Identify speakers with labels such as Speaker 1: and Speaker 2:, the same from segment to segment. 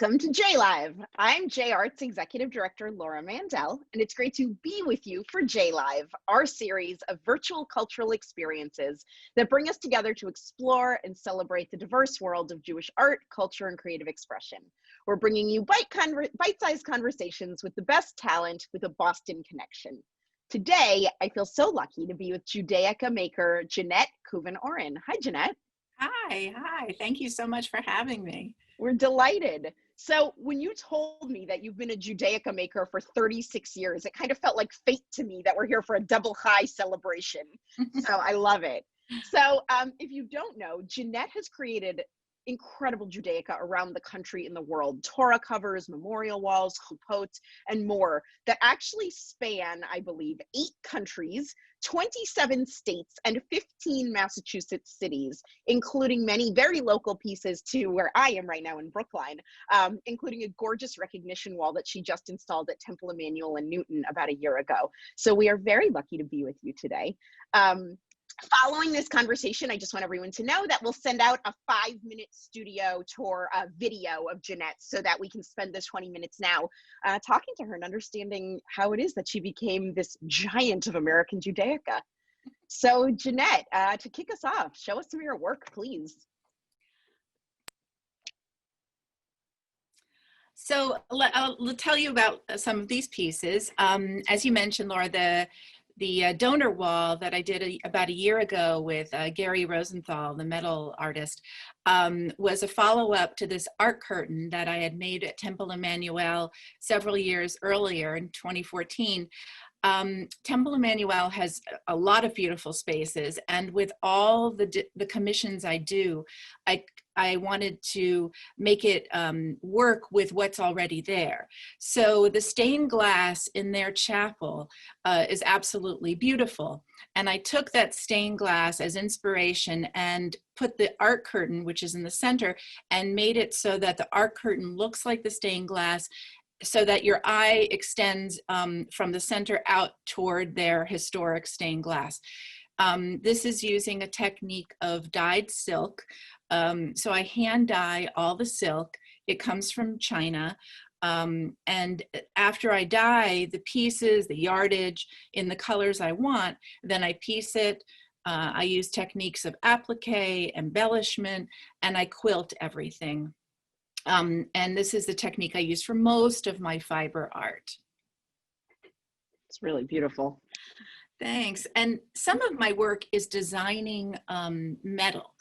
Speaker 1: Welcome to JLive. I'm JArt's Executive Director, Laura Mandel, and it's great to be with you for JLive, our series of virtual cultural experiences that bring us together to explore and celebrate the diverse world of Jewish art, culture, and creative expression. We're bringing you bite-sized conversations with the best talent with a Boston connection. Today, I feel so lucky to be with Judaica maker, Jeanette Kuvin Oren. Hi, Jeanette.
Speaker 2: Hi. Thank you so much for having me.
Speaker 1: We're delighted. So when you told me that you've been a Judaica maker for 36 years, it kind of felt like fate to me that we're here for a double high celebration. So I love it. So if you don't know, Jeanette has created incredible Judaica around the country and the world, Torah covers, memorial walls, chuppot, and more that actually span, I believe, 8 countries, 27 states, and 15 Massachusetts cities, including many very local pieces to where I am right now in Brookline, including a gorgeous recognition wall that she just installed at Temple Emmanuel in Newton about a year ago. So we are very lucky to be with you today. Following this conversation, I just want everyone to know that we'll send out a 5-minute studio tour video of Jeanette so that we can spend this 20 minutes now talking to her and understanding how it is that she became this giant of American Judaica. So Jeanette, to kick us off, show us some of your work, please.
Speaker 2: So I'll tell you about some of these pieces. As you mentioned, Laura, the donor wall that I did about a year ago with Gary Rosenthal, the metal artist, was a follow-up to this art curtain that I had made at Temple Emmanuel several years earlier in 2014. Temple Emmanuel has a lot of beautiful spaces, and with all the commissions I do, I wanted to make it work with what's already there. So the stained glass in their chapel is absolutely beautiful. And I took that stained glass as inspiration and put the art curtain, which is in the center, and made it so that the art curtain looks like the stained glass, so that your eye extends from the center out toward their historic stained glass. This is using a technique of dyed silk. So I hand dye all the silk. It comes from China. And after I dye the pieces, the yardage in the colors I want, then I piece it. I use techniques of applique, embellishment, and I quilt everything. And this is the technique I use for most of my fiber art.
Speaker 1: It's really beautiful.
Speaker 2: Thanks. And some of my work is designing metal.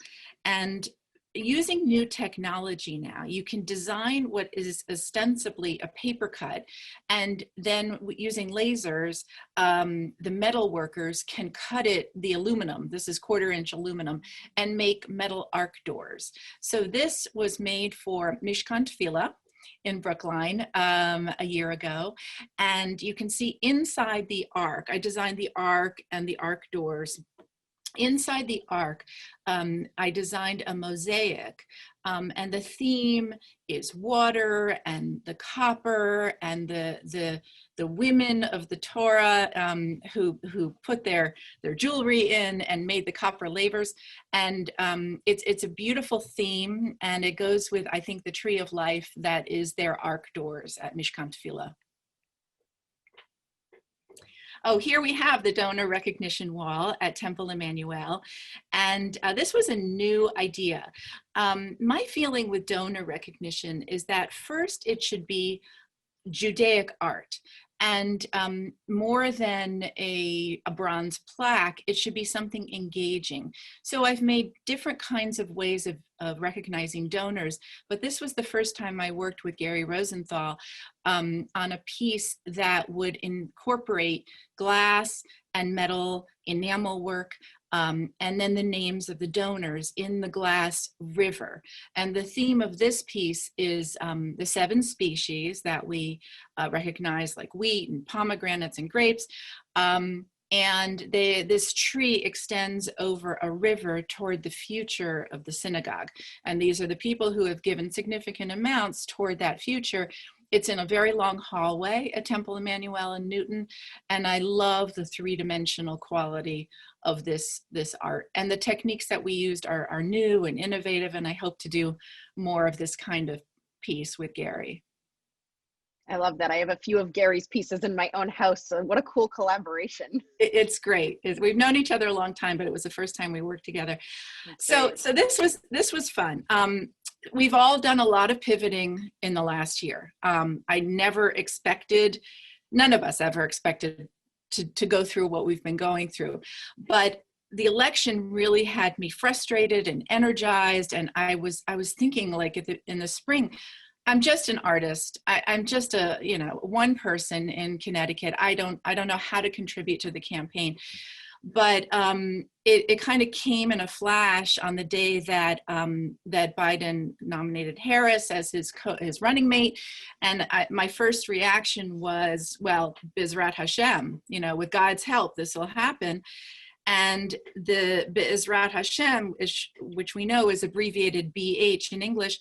Speaker 2: And using new technology now, you can design what is ostensibly a paper cut, and then using lasers, the metal workers can cut it, the aluminum, this is 1/4-inch aluminum, and make metal arc doors. So this was made for Mishkan Tefillah in Brookline a year ago, and you can see inside the ark, I designed the ark and the ark doors. Inside the ark, I designed a mosaic, and the theme is water and the copper and the women of the Torah who put their jewelry in and made the copper lavers. And it's a beautiful theme, and it goes with, I think, the tree of life that is their ark doors at Mishkan Tefillah. Oh, here we have the donor recognition wall at Temple Emmanuel. And this was a new idea. My feeling with donor recognition is that first it should be Judaic art. And more than a bronze plaque, it should be something engaging. So I've made different kinds of ways of recognizing donors, but this was the first time I worked with Gary Rosenthal on a piece that would incorporate glass and metal enamel work, and then the names of the donors in the glass river. And the theme of this piece is the 7 species that we recognize, like wheat and pomegranates and grapes. And this tree extends over a river toward the future of the synagogue. And these are the people who have given significant amounts toward that future. It's in a very long hallway at Temple Emmanuel in Newton, and I love the 3-dimensional quality of this art. And the techniques that we used are new and innovative, and I hope to do more of this kind of piece with Gary.
Speaker 1: I love that. I have a few of Gary's pieces in my own house. So what a cool collaboration.
Speaker 2: It's great. We've known each other a long time, but it was the first time we worked together. So this was fun. We've all done a lot of pivoting in the last year. I never expected, none of us ever expected to go through what we've been going through, but the election really had me frustrated and energized. And I was thinking, like, in the spring, I'm just an artist. I'm just a, one person in Connecticut. I don't know how to contribute to the campaign. But it kind of came in a flash on the day that that Biden nominated Harris as his running mate, and my first reaction was, well, Bizrat Hashem, with God's help, this will happen. And the Bizrat Hashem, which we know is abbreviated BH in English,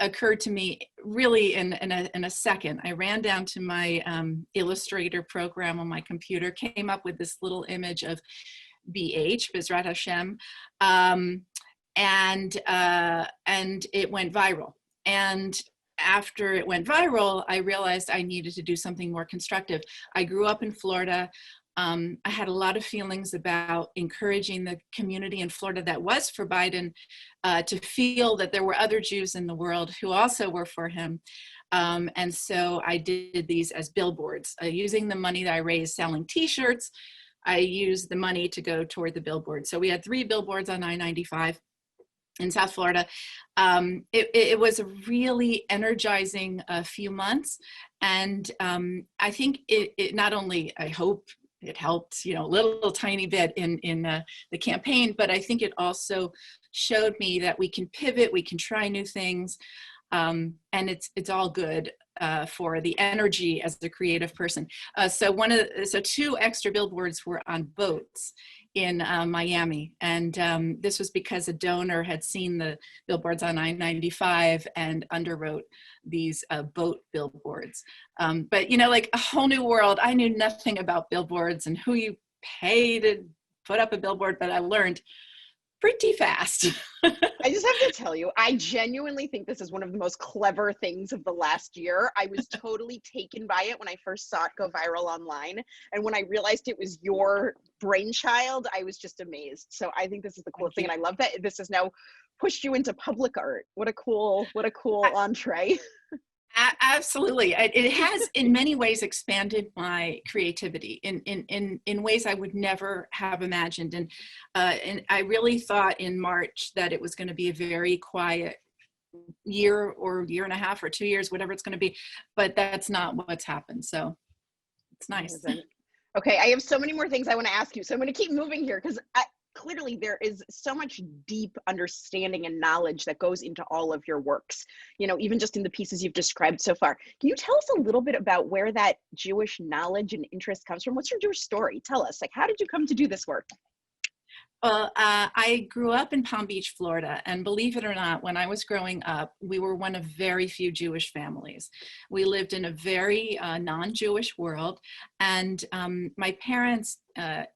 Speaker 2: occurred to me really in a second. I ran down to my Illustrator program on my computer, came up with this little image of BH, Bizrat Hashem, and it went viral. And after it went viral, I realized I needed to do something more constructive. I grew up in Florida. I had a lot of feelings about encouraging the community in Florida that was for Biden to feel that there were other Jews in the world who also were for him. And so I did these as billboards, using the money that I raised selling t-shirts. I used the money to go toward the billboard. So we had 3 billboards on I-95 in South Florida. It was a really energizing few months. And I think it not only, I hope, it helped, a little tiny bit in the campaign, but I think it also showed me that we can pivot, we can try new things, and it's all good for the energy as a creative person. So 2 extra billboards were on boats in Miami, and this was because a donor had seen the billboards on I-95 and underwrote these boat billboards. But like a whole new world. I knew nothing about billboards and who you pay to put up a billboard, but I learned pretty fast.
Speaker 1: I just have to tell you, I genuinely think this is one of the most clever things of the last year. I was totally taken by it when I first saw it go viral online. And when I realized it was your brainchild, I was just amazed. So I think this is the coolest thing. And I love that this has now pushed you into public art. What a cool entree.
Speaker 2: Absolutely. It has in many ways expanded my creativity in ways I would never have imagined. And I really thought in March that it was going to be a very quiet year or year and a half or 2 years, whatever it's going to be. But that's not what's happened. So it's nice.
Speaker 1: Okay. I have so many more things I want to ask you. So I'm going to keep moving here because clearly there is so much deep understanding and knowledge that goes into all of your works, even just in the pieces you've described so far. Can you tell us a little bit about where that Jewish knowledge and interest comes from? What's your Jewish story? Tell us, how did you come to do this work?
Speaker 2: Well, I grew up in Palm Beach, Florida, and believe it or not, when I was growing up, we were one of very few Jewish families. We lived in a very non-Jewish world, and my parents'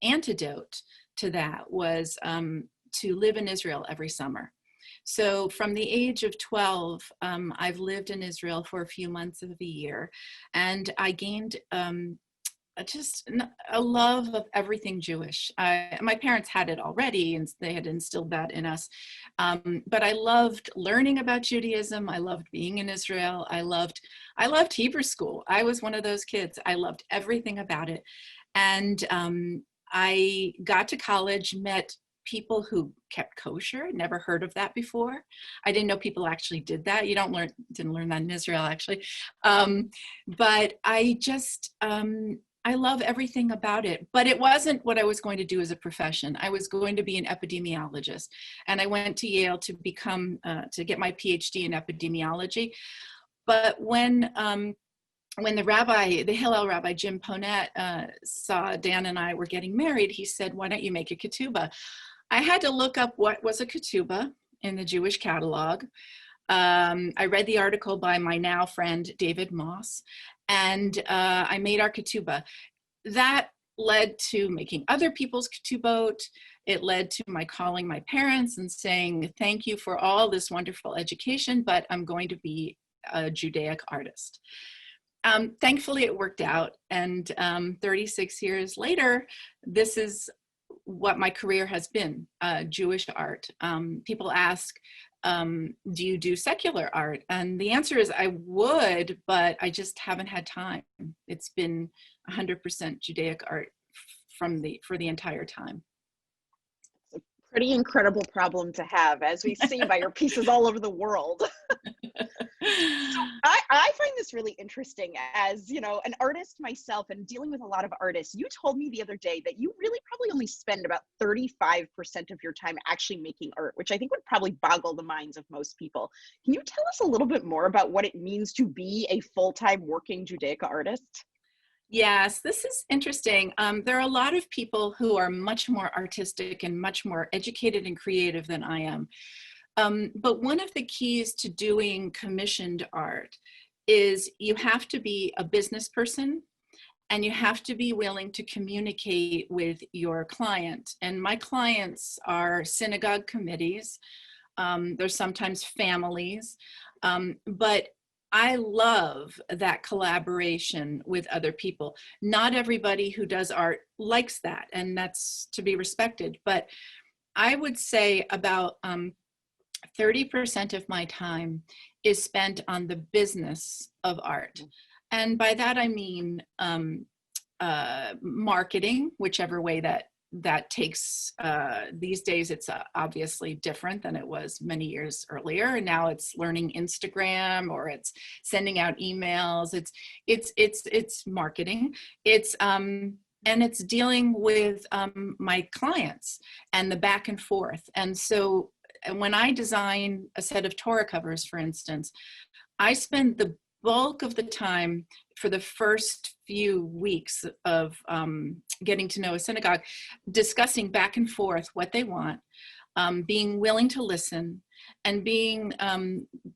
Speaker 2: antidote to that was to live in Israel every summer. So from the age of 12, I've lived in Israel for a few months of the year, and I gained just a love of everything Jewish. My parents had it already, and they had instilled that in us. But I loved learning about Judaism. I loved being in Israel. I loved Hebrew school. I was one of those kids. I loved everything about it. And I got to college, met people who kept kosher. Never heard of that before. I didn't know people actually did that. You didn't learn that in Israel, actually. But I just, I love everything about it. But it wasn't what I was going to do as a profession. I was going to be an epidemiologist. And I went to Yale to get my PhD in epidemiology. But when the Hillel rabbi, Jim Ponette, saw Dan and I were getting married, he said, why don't you make a ketubah? I had to look up what was a ketubah in the Jewish catalog. I read the article by my now friend, David Moss, and I made our ketubah. That led to making other people's ketubot. It led to my calling my parents and saying, thank you for all this wonderful education, but I'm going to be a Judaic artist. Thankfully, it worked out. And 36 years later, this is what my career has been, Jewish art. People ask, do you do secular art? And the answer is I would, but I just haven't had time. It's been 100% Judaic art for the entire time.
Speaker 1: It's a pretty incredible problem to have, as we see by your pieces all over the world. So I find this really interesting as, you know, an artist myself and dealing with a lot of artists. You told me the other day that you really probably only spend about 35% of your time actually making art, which I think would probably boggle the minds of most people. Can you tell us a little bit more about what it means to be a full-time working Judaica artist?
Speaker 2: Yes, this is interesting. There are a lot of people who are much more artistic and much more educated and creative than I am. But one of the keys to doing commissioned art is you have to be a business person and you have to be willing to communicate with your client. And my clients are synagogue committees. They're sometimes families, but I love that collaboration with other people. Not everybody who does art likes that, and that's to be respected. But I would say about 30% of my time is spent on the business of art. And by that, I mean marketing, whichever way that takes. These days, it's obviously different than it was many years earlier. And now it's learning Instagram, or it's sending out emails. It's marketing. And it's dealing with my clients and the back and forth. And so when I design a set of Torah covers, for instance, I spend the bulk of the time for the first few weeks of getting to know a synagogue, discussing back and forth what they want, being willing to listen, and being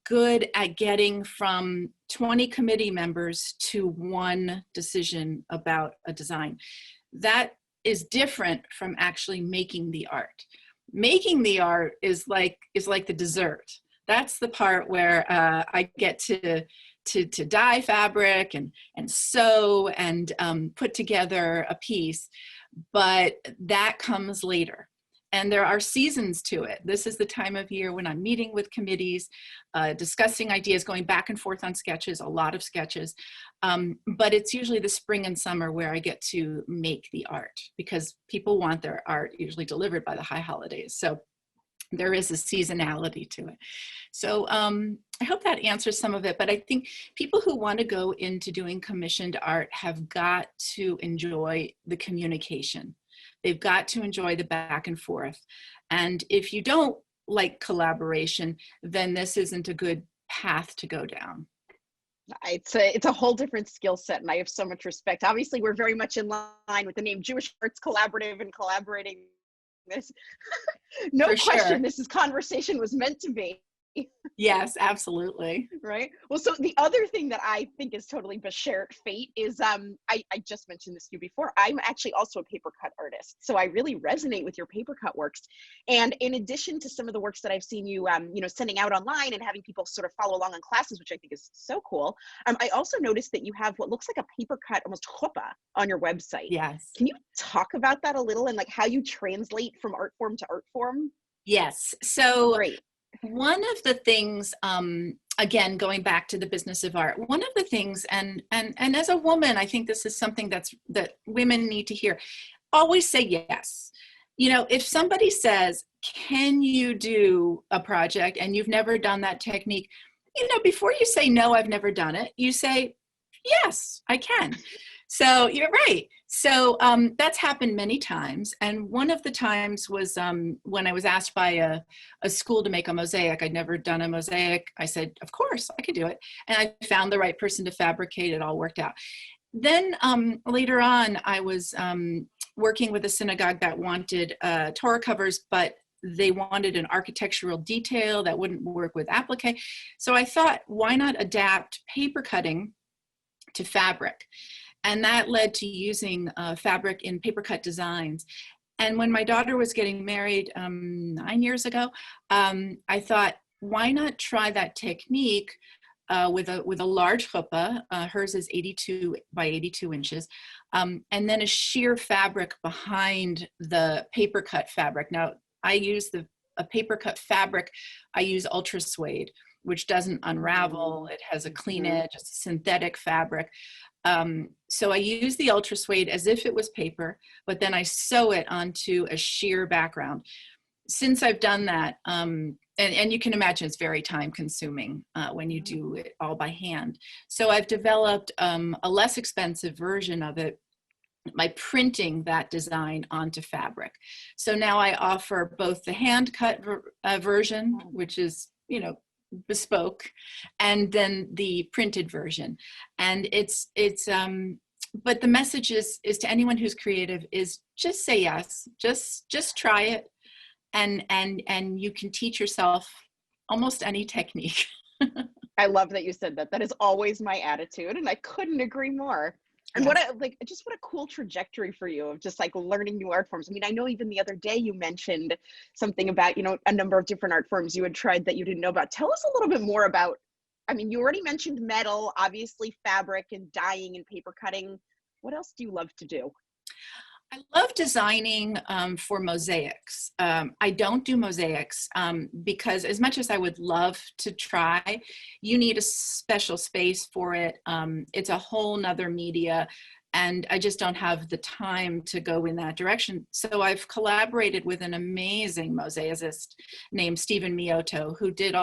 Speaker 2: good at getting from 20 committee members to one decision about a design. That is different from actually making the art. Making the art is like the dessert. That's the part where I get to dye fabric and sew and put together a piece, but that comes later. And there are seasons to it. This is the time of year when I'm meeting with committees, discussing ideas, going back and forth on sketches, a lot of sketches. But it's usually the spring and summer where I get to make the art, because people want their art usually delivered by the high holidays. So there is a seasonality to it. So I hope that answers some of it, but I think people who want to go into doing commissioned art have got to enjoy the communication. They've got to enjoy the back and forth. And if you don't like collaboration, then this isn't a good path to go down.
Speaker 1: It's a whole different skill set, and I have so much respect. Obviously, we're very much in line with the name Jewish Arts Collaborative and collaborating this. No
Speaker 2: For
Speaker 1: question,
Speaker 2: sure.
Speaker 1: this conversation was meant to be.
Speaker 2: Yes, absolutely.
Speaker 1: Right. Well, so the other thing that I think is totally beshert fate is I just mentioned this to you before. I'm actually also a paper cut artist, so I really resonate with your paper cut works. And in addition to some of the works that I've seen you sending out online and having people sort of follow along on classes, which I think is so cool, I also noticed that you have what looks like a paper cut, almost chuppah, on your website.
Speaker 2: Yes.
Speaker 1: Can you talk about that a little, and like how you translate from art form to art form?
Speaker 2: Yes. So
Speaker 1: Great.
Speaker 2: one of the things, again, going back to the business of art, one of the things, and as a woman, I think this is something that women need to hear, always say yes. You know, if somebody says, can you do a project, and you've never done that technique, you know, before you say, no, I've never done it, you say, yes, I can. So you're right. So that's happened many times. And one of the times was when I was asked by a school to make a mosaic. I'd never done a mosaic. I said, of course, I could do it. And I found the right person to fabricate. It all worked out. Then later on, I was working with a synagogue that wanted Torah covers, but they wanted an architectural detail that wouldn't work with applique. So I thought, why not adapt paper cutting to fabric? And that led to using fabric in paper cut designs. And when my daughter was getting married 9 years ago, I thought, why not try that technique with a large chuppah. Hers is 82 by 82 inches. And then a sheer fabric behind the paper cut fabric. Now, I use a paper cut fabric. I use ultra suede, which doesn't unravel. It has a clean edge. It's a synthetic fabric. So I use the ultra suede as if it was paper, but then I sew it onto a sheer background. Since I've done that, and you can imagine it's very time consuming when you do it all by hand. So I've developed a less expensive version of it by printing that design onto fabric. So now I offer both the hand cut version, which is, bespoke, and then the printed version. And but the message is to anyone who's creative is just say yes, just try it. And you can teach yourself almost any technique.
Speaker 1: I love that you said that. That is always my attitude, and I couldn't agree more. And
Speaker 2: Yes.
Speaker 1: what a cool trajectory for you of just like learning new art forms. I mean, I know even the other day you mentioned something about, a number of different art forms you had tried that you didn't know about. Tell us a little bit more about, I mean, you already mentioned metal, obviously fabric and dyeing and paper cutting. What else do you love to do?
Speaker 2: I love designing for mosaics. I don't do mosaics because as much as I would love to try, you need a special space for it. It's a whole nother media, and I just don't have the time to go in that direction. So I've collaborated with an amazing mosaicist named Stephen Mioto, who did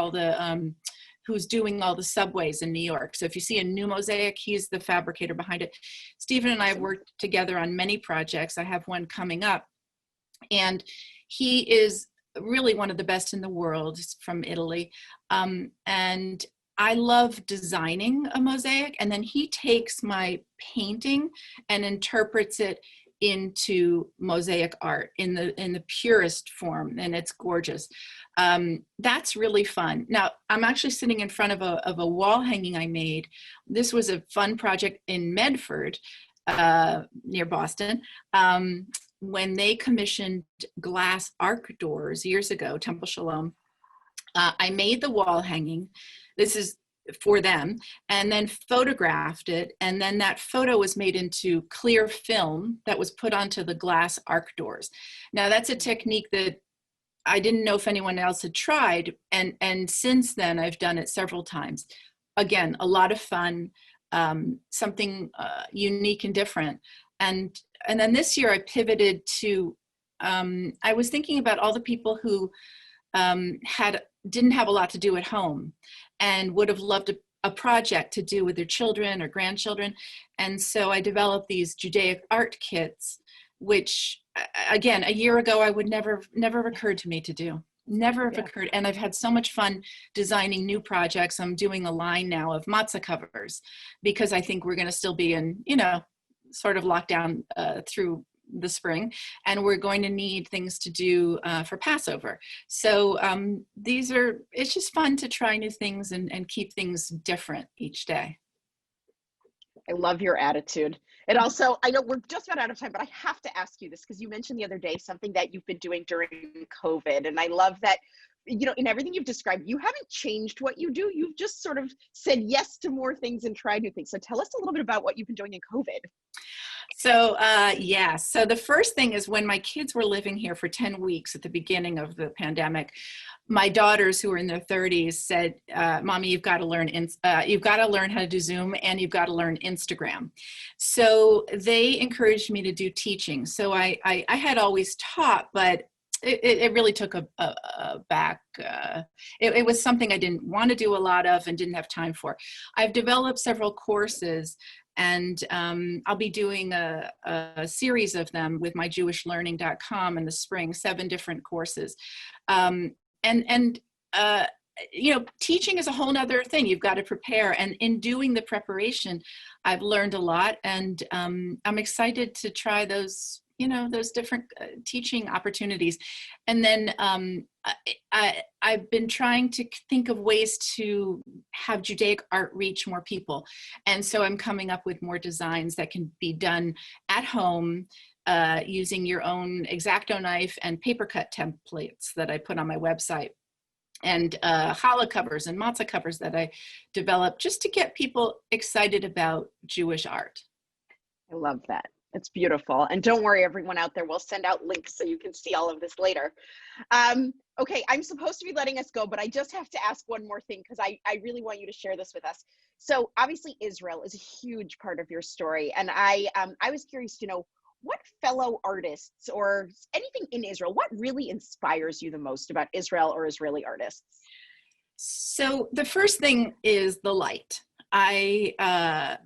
Speaker 2: who's doing all the subways in New York. So if you see a new mosaic, he's the fabricator behind it. Stephen and I have worked together on many projects. I have one coming up, and he is really one of the best in the world. He's from Italy. And I love designing a mosaic, and then he takes my painting and interprets it into mosaic art in the purest form, and it's gorgeous. That's really fun. Now, I'm actually sitting in front of a wall hanging I made. This was a fun project in Medford, near Boston, when they commissioned glass arc doors years ago, Temple Shalom. I made the wall hanging. This is for them, and then photographed it, and then that photo was made into clear film that was put onto the glass arc doors. Now, that's a technique that I didn't know if anyone else had tried, and since then I've done it several times. Again, a lot of fun, something unique and different. And then this year I pivoted to, I was thinking about all the people who didn't have a lot to do at home and would have loved a project to do with their children or grandchildren. And so I developed these Judaic art kits, which again, a year ago, I would never occurred to me to do. Never have occurred. And I've had so much fun designing new projects. I'm doing a line now of matzah covers because I think we're going to still be in, sort of lockdown through the spring, and we're going to need things to do for Passover. So it's just fun to try new things and keep things different each day.
Speaker 1: I love your attitude. And also, I know we're just about out of time, but I have to ask you this because you mentioned the other day something that you've been doing during COVID. And I love that, in everything you've described, you haven't changed what you do. You've just sort of said yes to more things and tried new things. So tell us a little bit about what you've been doing in COVID.
Speaker 2: So, so the first thing is when my kids were living here for 10 weeks at the beginning of the pandemic, my daughters who are in their 30s said, Mommy, you've got to learn how to do Zoom, and you've got to learn Instagram. So they encouraged me to do teaching. So I had always taught, but it really took a back. It was something I didn't want to do a lot of and didn't have time for. I've developed several courses, and I'll be doing a series of them with mydewishlearning.com in the spring, 7 different courses. Teaching is a whole nother thing. You've got to prepare. And in doing the preparation, I've learned a lot, and I'm excited to try those, you know, those different teaching opportunities. And then I've been trying to think of ways to have Judaic art reach more people. And so I'm coming up with more designs that can be done at home using your own X-Acto knife and paper cut templates that I put on my website, and challah covers and matzah covers that I developed just to get people excited about Jewish art.
Speaker 1: I love that. It's beautiful. And don't worry, everyone out there, we'll send out links so you can see all of this later. Okay, I'm supposed to be letting us go, but I just have to ask one more thing because I really want you to share this with us. So obviously Israel is a huge part of your story. And I was curious to know, what fellow artists or anything in Israel, what really inspires you the most about Israel or Israeli artists?
Speaker 2: So the first thing is the light. As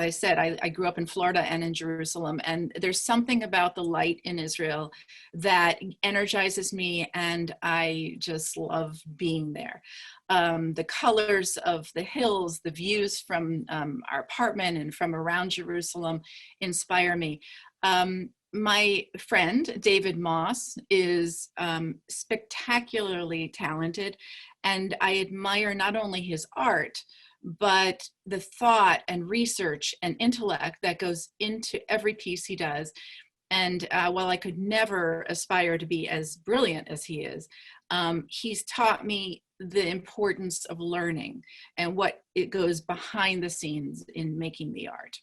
Speaker 2: I said, I grew up in Florida and in Jerusalem, and there's something about the light in Israel that energizes me, and I just love being there. The colors of the hills, the views from our apartment and from around Jerusalem inspire me. My friend, David Moss, is spectacularly talented, and I admire not only his art, but the thought and research and intellect that goes into every piece he does. And while I could never aspire to be as brilliant as he is, he's taught me the importance of learning and what it goes behind the scenes in making the art.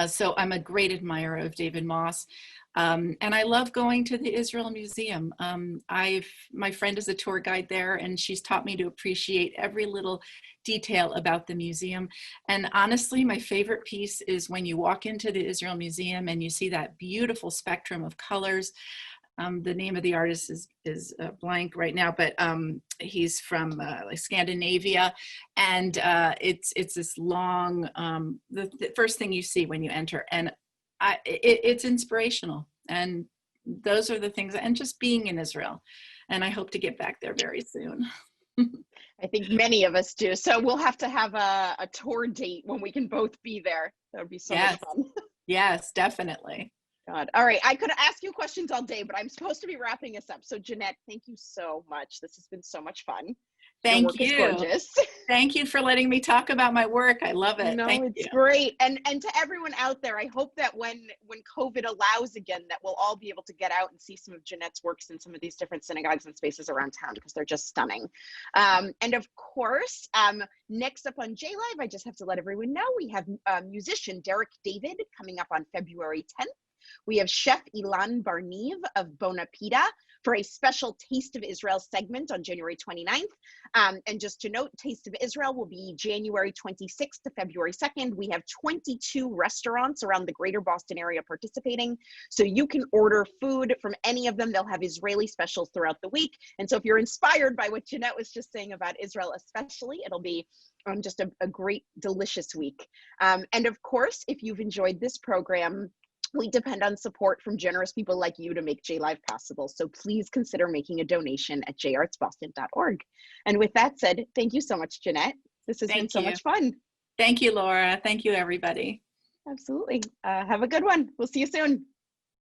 Speaker 2: So I'm a great admirer of David Moss. And I love going to the Israel Museum. My friend is a tour guide there, and she's taught me to appreciate every little detail about the museum. And honestly, my favorite piece is when you walk into the Israel Museum and you see that beautiful spectrum of colors. The name of the artist is blank right now, but he's from like Scandinavia, and it's this long, the first thing you see when you enter, and it's inspirational. And those are the things, and just being in Israel, and I hope to get back there very soon.
Speaker 1: I think many of us do. So we'll have to have a tour date when we can both be there. That would be so much fun.
Speaker 2: Yes, definitely.
Speaker 1: God. All right. I could ask you questions all day, but I'm supposed to be wrapping us up. So Jeanette, thank you so much. This has been so much fun.
Speaker 2: Thank you.
Speaker 1: Your work is gorgeous.
Speaker 2: Thank you for letting me talk about my work. I love it.
Speaker 1: No,
Speaker 2: Thank
Speaker 1: it's
Speaker 2: you.
Speaker 1: great. And to everyone out there, I hope that when COVID allows again, that we'll all be able to get out and see some of Jeanette's works in some of these different synagogues and spaces around town, because they're just stunning. And of course, next up on JLive, I just have to let everyone know we have musician Derek David coming up on February 10th. We have Chef Ilan Barniv of Bona Pita for a special Taste of Israel segment on January 29th. And just to note, Taste of Israel will be January 26th to February 2nd. We have 22 restaurants around the greater Boston area participating. So you can order food from any of them. They'll have Israeli specials throughout the week. And so if you're inspired by what Jeanette was just saying about Israel especially, it'll be just a great, delicious week. And of course, if you've enjoyed this program, we depend on support from generous people like you to make JLive possible. So please consider making a donation at jartsboston.org. And with that said, thank you so much, Jeanette. This has been so much fun.
Speaker 2: Thank you, Laura. Thank you, everybody.
Speaker 1: Absolutely. Have a good one. We'll see you soon.